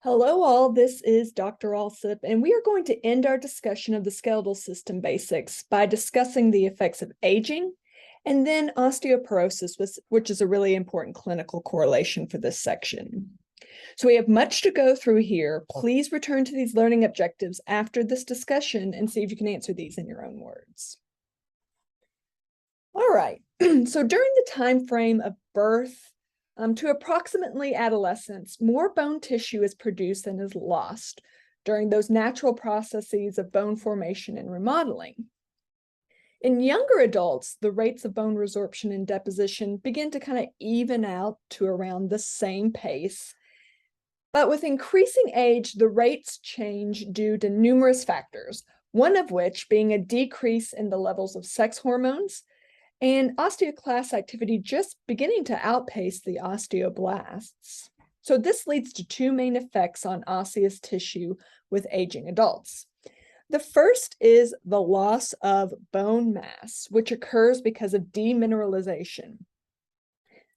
Hello all, this is Dr. Alsip, and we are going to end our discussion of the skeletal system basics by discussing the effects of aging and then osteoporosis, which is a really important clinical correlation for this section. So we have much to go through here. Please return to these learning objectives after this discussion and see if you can answer these in your own words. All right, so during the time frame of birth to approximately adolescence, more bone tissue is produced than is lost during those natural processes of bone formation and remodeling. In younger adults, the rates of bone resorption and deposition begin to kind of even out to around the same pace. But with increasing age, the rates change due to numerous factors, one of which being a decrease in the levels of sex hormones and osteoclast activity just beginning to outpace the osteoblasts. So this leads to two main effects on osseous tissue with aging adults. The first is the loss of bone mass, which occurs because of demineralization,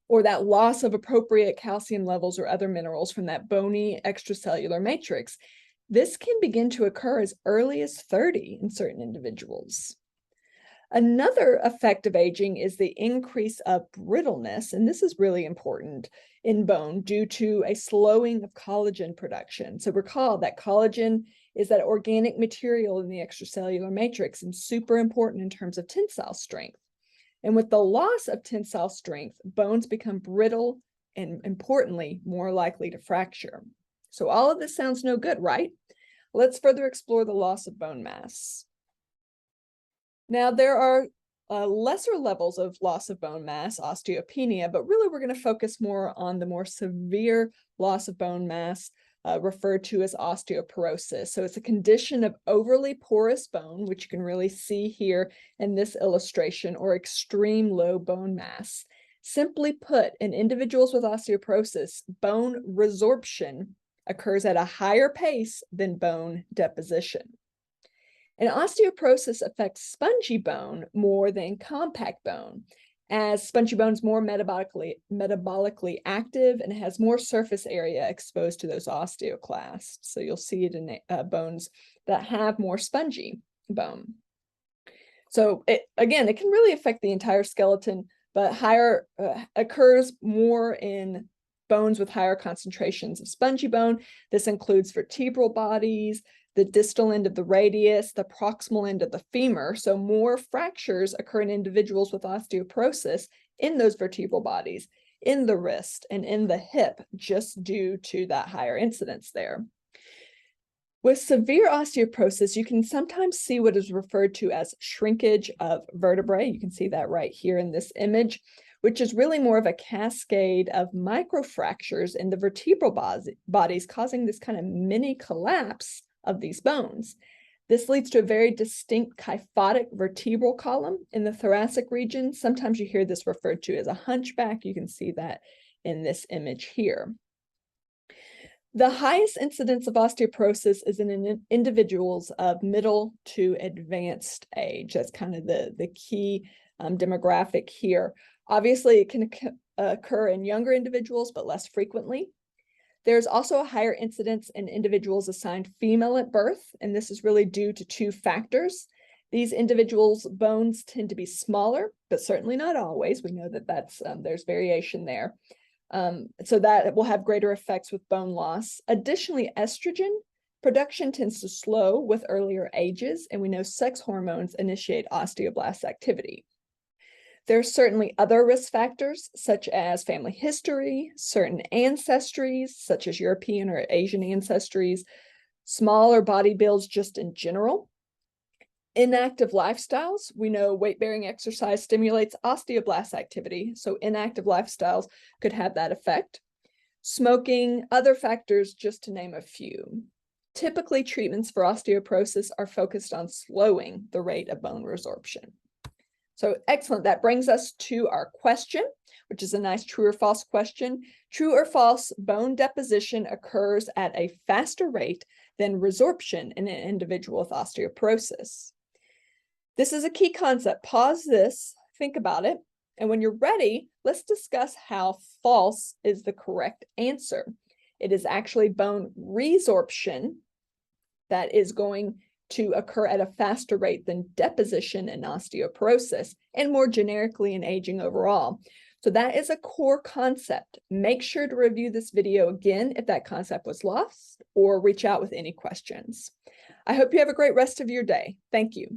or that loss of appropriate calcium levels or other minerals from that bony extracellular matrix. This can begin to occur as early as 30 in certain individuals. Another effect of aging is the increase of brittleness, and this is really important in bone due to a slowing of collagen production. So recall that collagen is that organic material in the extracellular matrix and super important in terms of tensile strength. And with the loss of tensile strength, bones become brittle and, importantly, more likely to fracture. So all of this sounds no good, right? Let's further explore the loss of bone mass. Now, there are lesser levels of loss of bone mass, osteopenia, but really we're going to focus more on the more severe loss of bone mass referred to as osteoporosis. So it's a condition of overly porous bone, which you can really see here in this illustration, or extreme low bone mass. Simply put, in individuals with osteoporosis, bone resorption occurs at a higher pace than bone deposition. And osteoporosis affects spongy bone more than compact bone, as spongy bone is more metabolically active and has more surface area exposed to those osteoclasts. So you'll see it in bones that have more spongy bone. So it can really affect the entire skeleton, but higher occurs more in bones with higher concentrations of spongy bone. This includes vertebral bodies, the distal end of the radius, the proximal end of the femur. So more fractures occur in individuals with osteoporosis in those vertebral bodies, in the wrist and in the hip, just due to that higher incidence there. With severe osteoporosis, you can sometimes see what is referred to as shrinkage of vertebrae. You can see that right here in this image, which is really more of a cascade of microfractures in the vertebral bodies, causing this kind of mini collapse of these bones. This leads to a very distinct kyphotic vertebral column in the thoracic region. Sometimes you hear this referred to as a hunchback. You can see that in this image here. The highest incidence of osteoporosis is in individuals of middle to advanced age. That's kind of the key demographic here. Obviously, it can occur in younger individuals, but less frequently. There's also a higher incidence in individuals assigned female at birth, and this is really due to two factors. These individuals' bones tend to be smaller, but certainly not always. We know that there's variation there. So that will have greater effects with bone loss. Additionally, estrogen production tends to slow with earlier ages, and we know sex hormones initiate osteoblast activity. There are certainly other risk factors, such as family history, certain ancestries, such as European or Asian ancestries, smaller body builds just in general. Inactive lifestyles. We know weight-bearing exercise stimulates osteoblast activity, so inactive lifestyles could have that effect. Smoking, other factors, just to name a few. Typically, treatments for osteoporosis are focused on slowing the rate of bone resorption. So excellent. That brings us to our question, which is a nice true or false question. True or false, bone deposition occurs at a faster rate than resorption in an individual with osteoporosis. This is a key concept. Pause this, think about it, and when you're ready, let's discuss how false is the correct answer. It is actually bone resorption that is going to occur at a faster rate than deposition and osteoporosis, and more generically in aging overall. So that is a core concept. Make sure to review this video again if that concept was lost, or reach out with any questions. I hope you have a great rest of your day. Thank you.